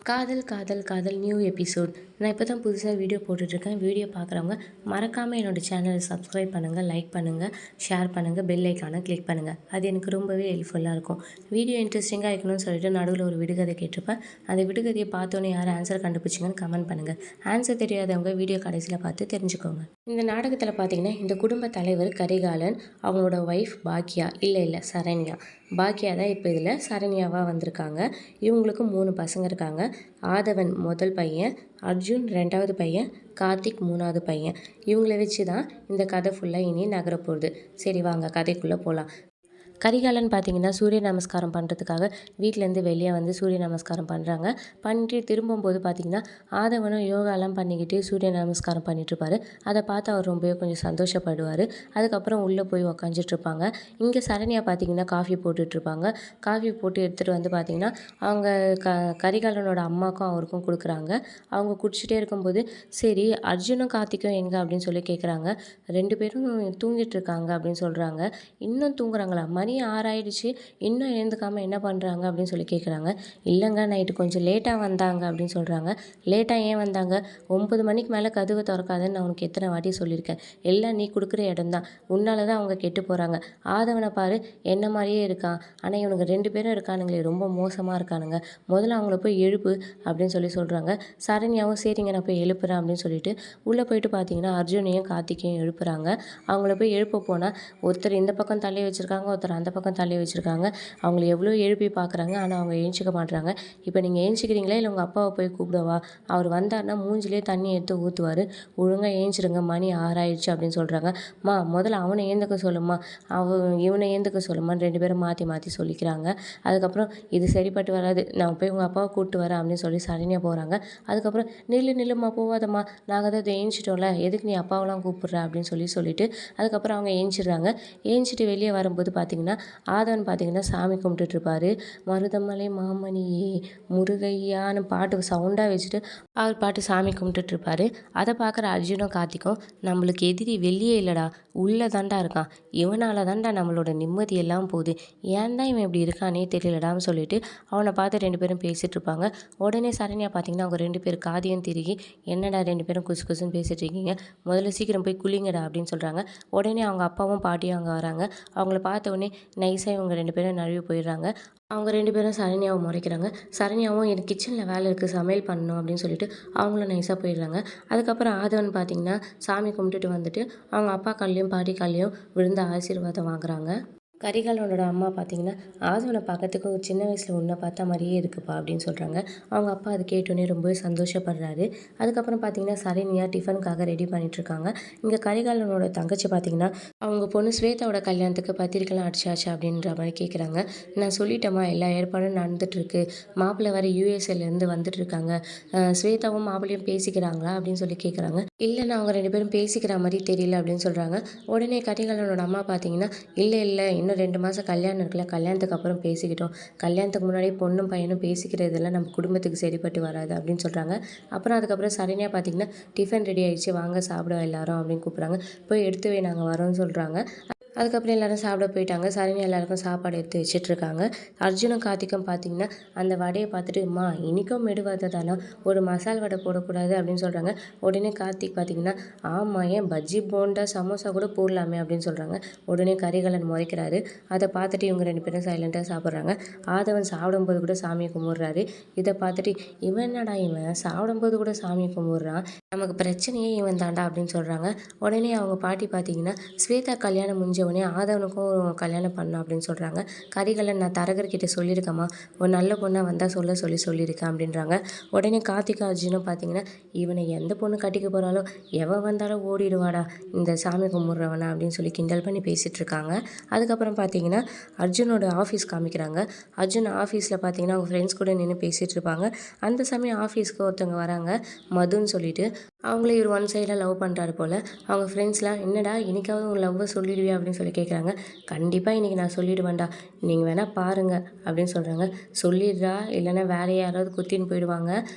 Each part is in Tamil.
காதல் காதல் காதல் நியூ எபிசோட். நான் இப்போ தான் புதுசாக வீடியோ போட்டுட்ருக்கேன். வீடியோ பார்க்குறவங்க மறக்காமல் என்னோடய சேனலை சப்ஸ்கிரைப் பண்ணுங்கள், லைக் பண்ணுங்கள், ஷேர் பண்ணுங்கள், பெல் ஐக்கானை கிளிக் பண்ணுங்கள். அது எனக்கு ரொம்பவே ஹெல்ப்ஃபுல்லாக இருக்கும். வீடியோ இன்ட்ரெஸ்டிங்காக இருக்கணும்னு சொல்லிட்டு நடுவில் ஒரு விடுகதை கேட்டிருப்பேன். அந்த விடுகதையை பார்த்தோன்னே யார் ஆன்சர் கண்டுபிடிச்சிங்கன்னு கமெண்ட் பண்ணுங்கள். ஆன்சர் தெரியாதவங்க வீடியோ கடைசியில் பார்த்து தெரிஞ்சுக்கோங்க. இந்த நாடகத்தில் பார்த்தீங்கன்னா இந்த குடும்ப தலைவர் கரிகாலன், அவங்களோட ஒய்ஃப் பாக்கியா, இல்லை சரண்யா. பாக்கியா தான் இப்போ இதில் சரண்யாவாக வந்திருக்காங்க. இவங்களுக்கு 3 பசங்க இருக்காங்க. ஆதவன் முதல் பையன், அர்ஜுன் 2வது பையன், கார்த்திக் 3வது பையன். இவங்கள வச்சு தான் இந்த கதை ஃபுல்லாக இனி நகரப்போகுது. சரி வாங்க கதைக்குள்ளே போகலாம். கரிகாலன் பார்த்திங்கன்னா சூரிய நமஸ்காரம் பண்ணுறதுக்காக வீட்டிலேருந்து வெளியே வந்து சூரிய நமஸ்காரம் பண்ணுறாங்க. பண்ணிட்டு திரும்பும்போது பார்த்திங்கன்னா ஆதவனும் யோகாலாம் பண்ணிக்கிட்டு சூரிய நமஸ்காரம் பண்ணிகிட்ருப்பாரு. அதை பார்த்து அவர் ரொம்பவே கொஞ்சம் சந்தோஷப்படுவார். அதுக்கப்புறம் உள்ளே போய் உக்காந்துட்ருப்பாங்க. இங்கே சரண்யா பார்த்திங்கன்னா காஃபி போட்டுட்ருப்பாங்க. காஃபி போட்டு எடுத்துகிட்டு வந்து பார்த்திங்கன்னா அவங்க கரிகாலனோட அம்மாவுக்கும் அவருக்கும் கொடுக்குறாங்க. அவங்க குடிச்சிட்டே இருக்கும்போது சரி அர்ஜுனும் கார்த்திக்கும் எங்கே அப்படின்னு சொல்லி கேட்குறாங்க. 2 பேரும் தூங்கிட்டு இருக்காங்க அப்படின்னு சொல்கிறாங்க. இன்னும் தூங்குறாங்களா? மணி 6 ஆயிடுச்சு, இன்னும் எழுந்துக்காமல் என்ன பண்ணுறாங்க அப்படின்னு சொல்லி கேட்குறாங்க. இல்லைங்க நைட்டு கொஞ்சம் லேட்டாக வந்தாங்க அப்படின்னு சொல்கிறாங்க. லேட்டாக ஏன் வந்தாங்க? 9 மணிக்கு மேலே கதவை திறக்காதுன்னு நான் உனக்கு எத்தனை வாட்டி சொல்லியிருக்கேன். எல்லாம் நீ கொடுக்குற இடம் தான், உன்னால தான் அவங்க கெட்டு போகிறாங்க. ஆதவனை பாரு என்ன மாதிரியே இருக்கான், ஆனால் இவனுங்க 2 பேரும் இருக்கானுங்களே ரொம்ப மோசமாக இருக்கானுங்க. முதல்ல அவங்கள போய் எழுப்பு அப்படின்னு சொல்லி சொல்கிறாங்க. சரண்யாவும் சரிங்க நான் போய் எழுப்புறேன் அப்படின்னு சொல்லிட்டு உள்ளே போயிட்டு பார்த்தீங்கன்னா அர்ஜுனையும் கார்த்திக்கையும் எழுப்புறாங்க. அவங்கள போய் எழுப்ப போனால் ஒருத்தர் இந்த பக்கம் தள்ளி வச்சுருக்காங்க, ஒருத்தர் அந்த பக்கம் தள்ளி வச்சுருக்காங்க. அவங்கள எவ்வளோ எழுப்பி பார்க்குறாங்க, ஆனால் அவங்க ஏஞ்சிக்க மாட்றாங்க. இப்போ நீங்கள் ஏஞ்சிக்கிறீங்களா இல்லை உங்கள் அப்பாவை போய் கூப்பிடவா? அவர் வந்தார்னா மூஞ்சிலே தண்ணி எடுத்து ஊற்றுவார். ஒழுங்காக ஏஞ்சிருங்க, மணி 6 ஆயிடுச்சு அப்படின்னு சொல்கிறாங்க. முதல்ல அவனை ஏந்துக்க சொல்லுமா, இவனை ஏந்துக்க சொல்லுமான்னு 2 பேரும் மாற்றி மாற்றி சொல்லிக்கிறாங்க. அதுக்கப்புறம் இது சரிப்பட்டு வராது, நான் போய் உங்கள் அப்பாவை கூப்பிட்டு வரேன் அப்படின்னு சொல்லி சரண்யா போகிறாங்க. அதுக்கப்புறம் நில்லுமா போவாதம்மா, நாங்கள் தான் ஏஞ்சிட்டோம்ல, எதுக்கு நீ அப்பாவெல்லாம் கூப்பிட்ற அப்படின்னு சொல்லிட்டு அதுக்கப்புறம் அவங்க ஏஞ்சிடுறாங்க. ஏஞ்சிட்டு வெளியே வரும்போது பார்த்திங்கன்னா ஆதவன் பார்த்திங்கன்னா சாமி கும்பிட்டுட்ருப்பாரு. மருதமலை மாமணியே முருகையான்னு பாட்டு சவுண்டாக வச்சுட்டு அவர் பாட்டு சாமி கும்பிட்டுட்ருப்பாரு. அதை பார்க்குற அர்ஜுனும் கார்த்திக்கும் நம்மளுக்கு எதிரி வெளியே இல்லைடா, உள்ளே தாண்டா இருக்கான், இவனால தாண்டா நம்மளோட நிம்மதி எல்லாம் போகுது, ஏன் தான் இவன் இப்படி இருக்கானே தெரியலடான்னு சொல்லிட்டு அவனை பார்த்து 2 பேரும் பேசிகிட்டு இருப்பாங்க. உடனே சரண்யா பார்த்திங்கன்னா அவங்க 2 பேர் காதையும் திருகி என்னடா 2 பேரும் குசு குசுன்னு பேசிகிட்டு இருக்கீங்க, முதல்ல சீக்கிரம் போய் குளிங்கடா அப்படின்னு சொல்கிறாங்க. உடனே அவங்க அப்பாவும் பாட்டியும் அங்கே வராங்க. அவங்கள பார்த்த உடனே நைஸாக இவங்க 2 பேரும் நழுவி போயிடுறாங்க. அவங்க 2 பேரும் சரண்யாவை முறைக்கிறாங்க. சரண்யாவும் எனக்கு கிச்சனில் வேலை இருக்குது, சமையல் பண்ணணும் அப்படின்னு சொல்லிட்டு அவங்களும் நைஸாக போயிடுறாங்க. அதுக்கப்புறம் ஆதவன் பார்த்திங்கன்னா சாமி கும்பிட்டுட்டு வந்துட்டு அவங்க அப்பா கால்லையும் பாட்டி கால்லையும் விழுந்து ஆசீர்வாதம் வாங்குறாங்க. கரிகாலனோட அம்மா பார்த்திங்கன்னா ஆதவனை பார்க்கறதுக்கு ஒரு சின்ன வயசில் உன்னை பார்த்த மாதிரியே இருக்குப்பா அப்படின்னு சொல்கிறாங்க. அவங்க அப்பா அது கேட்டோன்னே ரொம்பவே சந்தோஷப்படுறாரு. அதுக்கப்புறம் பார்த்திங்கன்னா சரண்யா டிஃபனுக்காக ரெடி பண்ணிகிட்ருக்காங்க. இங்கே கரிகாலனோட தங்கச்சி பார்த்திங்கன்னா அவங்க பொண்ணு ஸ்வேதாவோட கல்யாணத்துக்கு பத்திரிக்கைலாம் அடிச்சாச்சு அப்படின்ற மாதிரி கேட்குறாங்க. நான் சொல்லிட்டேம்மா எல்லா ஏற்பாடும் நடந்துகிட்ருக்கு, மாப்பிள்ளை வேறு யூஎஸ்ஏலேருந்து வந்துட்டுருக்காங்க, ஸ்வேதாவும் மாப்பிள்ளையும் பேசிக்கிறாங்களா அப்படின்னு சொல்லி கேட்குறாங்க. இல்லைன்னா அவங்க 2 பேரும் பேசிக்கிற மாதிரி தெரியல அப்படின்னு சொல்கிறாங்க. உடனே கரிகாலனோட அம்மா பார்த்திங்கன்னா இல்லை இன்னும் 2 மாதம் கல்யாணம் இருக்குல்ல, கல்யாணத்துக்கு அப்புறம் பேசிக்கிட்டோம், கல்யாணத்துக்கு முன்னாடி பொண்ணும் பையனும் பேசிக்கிறதெல்லாம் நம்ம குடும்பத்துக்கு சரிப்பட்டு வராது அப்படின்னு சொல்கிறாங்க. அதுக்கப்புறம் சரண்யா பார்த்திங்கன்னா டிஃபன் ரெடி ஆகிடுச்சு, வாங்க சாப்பிட எல்லாரும் அப்படின்னு கூப்பிட்றாங்க. போய் எடுத்து வை நாங்கள் வரோன்னு சொல்கிறாங்க. அதுக்கப்புறம் எல்லோரும் சாப்பிட போயிட்டாங்க. சரண்யா எல்லாருக்கும் சாப்பாடு எடுத்து வச்சிட்ருக்காங்க. அர்ஜுனும் கார்த்திக்கும் பார்த்திங்கன்னா அந்த வடையை பார்த்துட்டு இன்றைக்கும் மெதுவாக தானே, ஒரு மசால் வடை போடக்கூடாது அப்படின்னு சொல்கிறாங்க. உடனே கார்த்திக் பார்த்திங்கன்னா ஆமாம் ஏன் பஜ்ஜி போண்டா சமோசா கூட போடலாமே அப்படின்னு சொல்கிறாங்க. உடனே கரிகாலன் முறைக்கிறாரு. அதை பார்த்துட்டு இவங்க 2 பேரும் சைலண்ட்டாக சாப்பிட்றாங்க. ஆதவன் சாப்பிடும்போது கூட சாமியை கும்பிட்றாரு. இதை பார்த்துட்டு இவன் சாப்பிடும்போது கூட சாமியை கும்பிட்றான், நமக்கு பிரச்சனையே இவன் தாண்டா அப்படின்னு சொல்கிறாங்க. உடனே அவங்க பாட்டி பார்த்திங்கன்னா ஸ்வேதா கல்யாணம் முடிஞ்சவொடனே ஆதவனுக்கும் கல்யாணம் பண்ணணும் அப்படின்னு சொல்கிறாங்க. கரிகாலன் நான் தரகர்கிட்ட சொல்லியிருக்கேம்மா, ஒரு நல்ல பொண்ணாக வந்தால் சொல்லியிருக்கேன் அப்படின்றாங்க. உடனே கார்த்திகா அர்ஜுனும் பார்த்திங்கன்னா இவனை எந்த பொண்ணு கட்டிக்க போகிறாலோ எவன் வந்தாலும் ஓடிடுவாடா இந்த சாமி கும்பிட்றவனா அப்படின்னு சொல்லி கிண்டல் பண்ணி பேசிகிட்ருக்காங்க. அதுக்கப்புறம் பார்த்திங்கன்னா அர்ஜுனோட ஆஃபீஸ் காமிக்கிறாங்க. அர்ஜுன் ஆஃபீஸில் பார்த்திங்கன்னா அவங்க ஃப்ரெண்ட்ஸ் கூட நின்று பேசிகிட்டு இருப்பாங்க. அந்த சமயம் ஆஃபீஸ்க்கு ஒருத்தவங்க வராங்க, மதுன்னு சொல்லிட்டு. அவங்களே இவர் ஒன் சைடாக லவ் பண்ணுறாரு போல். அவங்க ஃப்ரெண்ட்ஸ்லாம் என்னடா இன்றைக்காவது உங்கள் லவ்வை சொல்லிடுவியா அப்படின்னு சொல்லி கேட்குறாங்க. கண்டிப்பாக இன்றைக்கி நான் சொல்லிடுவேன்டா, நீங்கள் வேணால் பாருங்கள் அப்படின்னு சொல்கிறாங்க. சொல்லிடுறா, இல்லைன்னா வேறு யாராவது குத்தின்னு போயிடுவாங்க,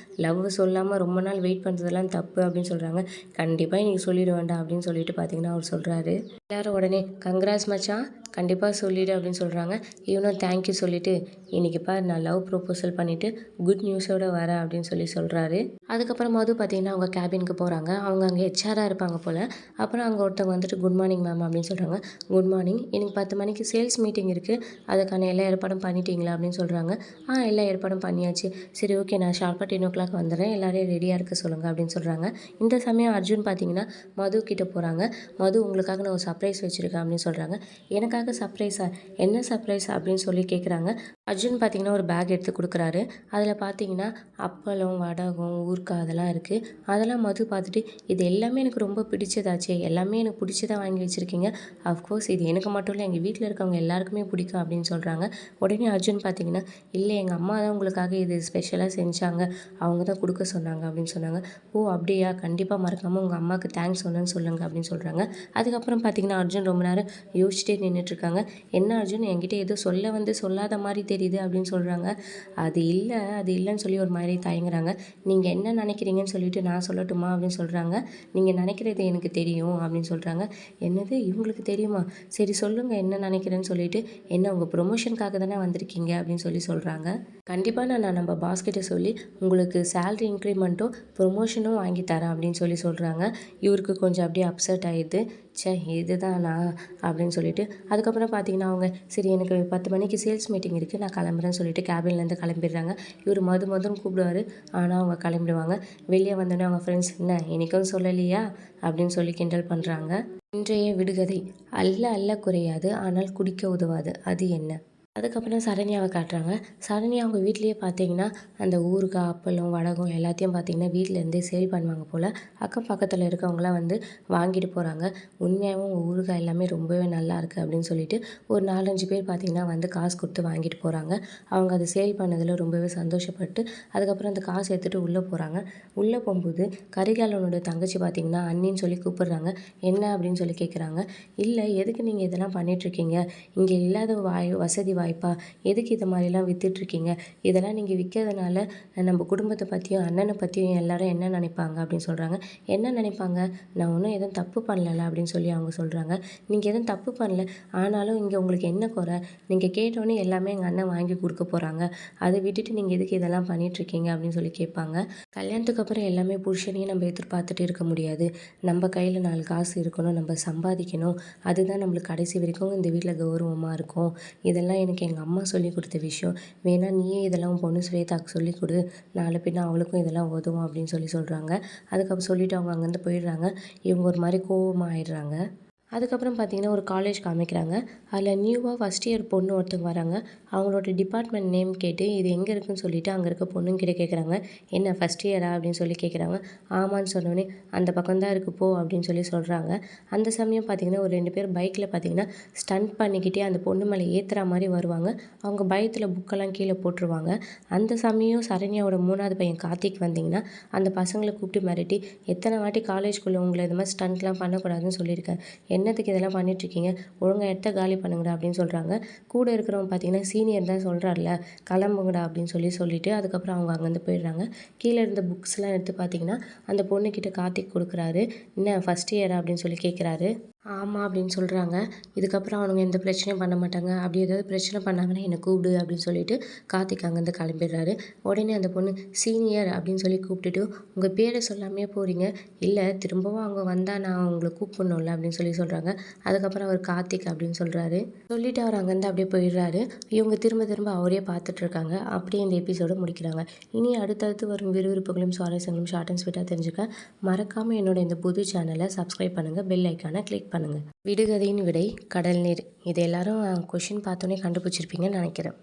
லவ் சொல்லாமல் ரொம்ப நாள் வெயிட் பண்ணுறதெல்லாம் தப்பு அப்படின்னு சொல்கிறாங்க. கண்டிப்பாக இன்றைக்கி சொல்லிடுவேன்டா அப்படின்னு சொல்லிட்டு பார்த்திங்கன்னா அவர் சொல்கிறாரு. எல்லோரும் உடனே கங்க்ராஸ் மச்சான், கண்டிப்பாக சொல்லிவிடு அப்படின்னு சொல்கிறாங்க. இவனும் தேங்க்யூ சொல்லிவிட்டு இன்றைக்கி பார் நான் லவ் ப்ரொப்போசல் பண்ணிவிட்டு குட் நியூஸோடு வரேன் அப்படின்னு சொல்கிறாரு. அதுக்கப்புறம் மது பார்த்திங்கன்னா அவங்க கேபினுக்கு போகிறாங்க. அவங்க அங்கே ஹெச்ஆராக இருப்பாங்க போல். அப்புறம் அங்கே ஒருத்தவங்க வந்துட்டு குட் மார்னிங் மேம் அப்படின்னு சொல்கிறாங்க. குட் மார்னிங், எனக்கு 10 மணிக்கு சேல்ஸ் மீட்டிங் இருக்குது, அதுக்கான எல்லா ஏற்பாடும் பண்ணிட்டீங்களா அப்படின்னு சொல்கிறாங்க. எல்லா ஏற்பாடும் பண்ணியாச்சு. சரி ஓகே, நான் ஷார்ப்பாக 10 o'clock வந்துடுறேன், எல்லோரையும் ரெடியாக இருக்க சொல்லுங்கள் அப்படின்னு சொல்கிறாங்க. இந்த சமயம் அர்ஜுன் பார்த்திங்கன்னா மது கிட்டே போகிறாங்க. மது உங்களுக்காக நான் ஒரு சர்ப்ரைஸ் வச்சுருக்கேன் அப்படின்னு சொல்கிறாங்க. எனக்காக சர்ப்ரைஸா? என்ன சர்ப்ரைஸ் அப்படின்னு சொல்லி கேட்குறாங்க. அர்ஜுன் பார்த்திங்கன்னா ஒரு பேக் எடுத்து கொடுக்குறாரு. அதில் பார்த்திங்கன்னா அப்பளம், வடகம், ஊறுகாய் அதெல்லாம் இருக்குது. அதெல்லாம் மது பார்த்துட்டு இது எல்லாமே எனக்கு ரொம்ப பிடிச்சதாச்சே, எல்லாமே எனக்கு பிடிச்சதாக வாங்கி வச்சுருக்கீங்க, அஃப்கோர்ஸ் இது எனக்கு மட்டும் இல்லை எங்கள் வீட்டில் இருக்கவங்க எல்லாருக்குமே பிடிக்கும் அப்படின்னு சொல்கிறாங்க. உடனே அர்ஜுன் பார்த்திங்கன்னா இல்லை எங்கள் அம்மா தான் உங்களுக்காக இது ஸ்பெஷலாக செஞ்சாங்க, அவங்க தான் கொடுக்க சொன்னாங்க அப்படின்னு சொன்னாங்க. ஓ அப்படியா, கண்டிப்பாக மறக்காமல் உங்கள் அம்மாவுக்கு தேங்க்ஸ் சொன்னேன்னு சொல்லுங்கள் அப்படின்னு சொல்கிறாங்க. அதுக்கப்புறம் பார்த்திங்கன்னா அர்ஜுன் ரொம்ப நேரம் யோசிச்சிட்டே நின்றுட்டுருக்காங்க. என்ன அர்ஜுன் என்கிட்ட ஏதோ சொல்லாத மாதிரி தெரியுது அப்படின்னு சொல்கிறாங்க. அது இல்லைன்னு சொல்லி ஒரு மாதிரி தயங்குறாங்க. நீங்கள் என்ன நினைக்கிறீங்கன்னு சொல்லிட்டு நான் சொல்லட்டுமா அப்படின்னு சொல்கிறாங்க. நீங்கள் நினைக்கிறது எனக்கு தெரியும் அப்படின்னு சொல்கிறாங்க. என்னது, இவங்களுக்கு தெரியுமா? சரி சொல்லுங்கள் என்ன நினைக்கிறேன்னு சொல்லிட்டு. என்ன உங்கள் ப்ரொமோஷனுக்காக தானே வந்திருக்கீங்க அப்படின்னு சொல்கிறாங்க. கண்டிப்பாக நான் நம்ம பாஸ்கிட்ட சொல்லி உங்களுக்கு சேலரி இன்க்ரிமெண்ட்டும் ப்ரொமோஷனும் வாங்கி தரேன் அப்படின்னு சொல்கிறாங்க. இவருக்கு கொஞ்சம் அப்படியே அப்செட் ஆகிடுது. இதுதானா அப்படின்னு சொல்லிட்டு. அதுக்கப்புறம் பார்த்திங்கன்னா அவங்க சரி எனக்கு 10 மணிக்கு சேல்ஸ் மீட்டிங் இருக்குது, நான் கிளம்புறேன்னு சொல்லிட்டு கேபின்லேருந்து கிளம்பிடுறாங்க. இவர் மதுன்னு கூப்பிடுவார். ஆனால் அவங்க கிளம்பிடுவாங்க. வெளியே வந்தோடனே அவங்க ஃப்ரெண்ட்ஸ் என்ன இன்றைக்கும் சொல்லலையா அப்படின்னு சொல்லி கிண்டல் பண்ணுறாங்க. இன்றைய விடுகதை அல்ல குறையாது, ஆனால் குடிக்க உதவாது, அது என்ன? அதுக்கப்புறம் சரண்யாவை காட்டுறாங்க. சரண்யா அவங்க வீட்லேயே பார்த்தீங்கன்னா அந்த ஊறுகாய், அப்பளம், வடகம் எல்லாத்தையும் பார்த்தீங்கன்னா வீட்டிலேருந்தே சேல் பண்ணுவாங்க போல். அக்கம் பக்கத்தில் இருக்கவங்களாம் வந்து வாங்கிட்டு போகிறாங்க. உண்மையாகவும் ஊறுகாய் எல்லாமே ரொம்பவே நல்லாயிருக்கு அப்படின்னு சொல்லிட்டு ஒரு 4-5 பேர் பார்த்திங்கன்னா வந்து காசு கொடுத்து வாங்கிட்டு போகிறாங்க. அவங்க அதை சேல் பண்ணதில் ரொம்பவே சந்தோஷப்பட்டு அதுக்கப்புறம் அந்த காசு எடுத்துகிட்டு உள்ளே போகிறாங்க. உள்ளே போகும்போது கரிகாலனோட தங்கச்சி பார்த்திங்கன்னா அண்ணின்னு சொல்லி கூப்பிடுறாங்க. என்ன அப்படின்னு சொல்லி கேட்குறாங்க. இல்லை எதுக்கு நீங்கள் இதெல்லாம் பண்ணிகிட்ருக்கீங்க, இங்கே இல்லாத வசதி வாய்ப்பா, எதுக்கு இது மாதிரிலாம் விற்றுட்ருக்கீங்க, இதெல்லாம் நீங்கள் விற்கிறதுனால நம்ம குடும்பத்தை பற்றியும் அண்ணனை பற்றியும் எல்லாரும் என்ன நினைப்பாங்க அப்படின்னு சொல்கிறாங்க. என்ன நினைப்பாங்க, நான் ஒன்றும் எதுவும் தப்பு பண்ணல அப்படின்னு சொல்லி அவங்க சொல்கிறாங்க. நீங்கள் எதுவும் தப்பு பண்ணல, ஆனாலும் இங்கே உங்களுக்கு என்ன குறை, நீங்கள் கேட்டோன்னே எல்லாமே எங்கள் அண்ணன் வாங்கி கொடுக்க போகிறாங்க, அதை விட்டுட்டு நீங்கள் எதுக்கு இதெல்லாம் பண்ணிகிட்ருக்கீங்க அப்படின்னு சொல்லி கேட்பாங்க. கல்யாணத்துக்கு அப்புறம் எல்லாமே புருஷனையும் நம்ம எதிர்பார்த்துட்டு இருக்க முடியாது, நம்ம கையில் 4 காசு இருக்கணும், நம்ம சம்பாதிக்கணும், அதுதான் நம்மளுக்கு கடைசி வரைக்கும் இந்த வீட்டில் கௌரவமாக இருக்கும். இதெல்லாம் எனக்கு எங்கள் அம்மா சொல்லி கொடுத்த விஷயம், வேணா நீயே இதெல்லாம் உன் பொண்ணு ஸ்வேதாவுக்கு சொல்லி கொடு, நாளை பின்ன அவளுக்கும் இதெல்லாம் உதவும் அப்படின்னு சொல்கிறாங்க. அதுக்கப்புறம் சொல்லிவிட்டு அவங்க அங்கேருந்து போயிடுறாங்க. இவங்க ஒரு மாதிரி கோவமாக ஆயிடுறாங்க. அதுக்கப்புறம் பார்த்திங்கன்னா ஒரு காலேஜ் காமிக்கிறாங்க. அதில் நியூவாக ஃபஸ்ட் இயர் பொண்ணு ஒருத்தவங்க வராங்க. அவங்களோட டிபார்ட்மெண்ட் நேம் கேட்டு இது எங்கே இருக்குதுன்னு சொல்லிவிட்டு அங்கே இருக்க பொண்ணுங்கிட்ட கேட்குறாங்க. என்ன ஃபஸ்ட் இயரா அப்படின்னு சொல்லி கேட்குறாங்க. ஆமான்னு சொன்னோடனே அந்த பக்கம் தான் இருக்குது போ அப்படின்னு சொல்கிறாங்க. அந்த சமயம் பார்த்திங்கன்னா ஒரு 2 பேர் பைக்கில் பார்த்திங்கன்னா ஸ்டண்ட் பண்ணிக்கிட்டே அந்த பொண்ணு மேலே ஏற்றுற மாதிரி வருவாங்க. அவங்க பயத்தில் புக்கெல்லாம் கீழே போட்டுருவாங்க. அந்த சமயம் சரண்யாவோட 3வது பையன் கார்த்திக் வந்திங்கன்னா அந்த பசங்களை கூப்பிட்டு மிரட்டி எத்தனை வாட்டி காலேஜ்குள்ளே உங்களை இது மாதிரி ஸ்டண்ட்லாம் பண்ணக்கூடாதுன்னு சொல்லியிருக்கேன், என்னத்துக்கு இதெல்லாம் பண்ணிகிட்ருக்கீங்க, ஒழுங்காக இடத்த காலி பண்ணுங்கடா அப்படின்னு சொல்கிறாங்க. கூட இருக்கிறவங்க பார்த்தீங்கன்னா சீனியர் தான் சொல்கிறார்ல, கிளம்புங்கடா அப்படின்னு சொல்லிட்டு அதுக்கப்புறம் அவங்க அங்கேருந்து போயிடுறாங்க. கீழே இருந்த புக்ஸ்லாம் எடுத்து பார்த்தீங்கன்னா அந்த பொண்ணுக்கிட்ட கார்த்திக் கொடுக்குறாரு. என்ன ஃபஸ்ட் இயரா அப்படின்னு சொல்லி கேட்குறாரு. ஆமாம் அப்படின்னு சொல்கிறாங்க. இதுக்கப்புறம் அவனுங்க எந்த பிரச்சனையும் பண்ண மாட்டாங்க, அப்படி ஏதாவது பிரச்சனை பண்ணாங்கன்னா என்னை கூப்பிடு அப்படின்னு சொல்லிட்டு கார்த்திக் அங்கேருந்து கிளம்பிடுறாரு. உடனே அந்த பொண்ணு சீனியர் அப்படின்னு சொல்லி கூப்பிட்டுட்டு உங்கள் பேரை சொல்லாமே போகிறீங்க, இல்லை திரும்பவும் அவங்க வந்தால் நான் அவங்கள கூப்பிடணும்ல அப்படின்னு சொல்கிறாங்க. அதுக்கப்புறம் அவர் கார்த்திக் அப்படின்னு சொல்கிறாரு. சொல்லிவிட்டு அவர் அங்கேருந்து அப்படியே போயிடுறாரு. இவங்க திரும்ப அவரே பார்த்துட்ருக்காங்க. அப்படியே இந்த எபிசோடு முடிக்கிறாங்க. இனி அடுத்தடுத்து வரும் விறுவிறுப்புகளும் சுவாரஸ்யங்களும் ஷார்ட் அண்ட் ஸ்வீட்டாக தெரிஞ்சுக்க மறக்காமல் என்னோட இந்த புது சேனலை சப்ஸ்கிரைப் பண்ணுங்கள், பெல் ஐக்கானை கிளிக் பண்ணுங்கள். விடுகதையின் விடை கடல் நீர். இது எல்லாரும் கொஷின் பார்த்தோன்னே கண்டுபிடிச்சிருப்பீங்கன்னு நினைக்கிறேன்.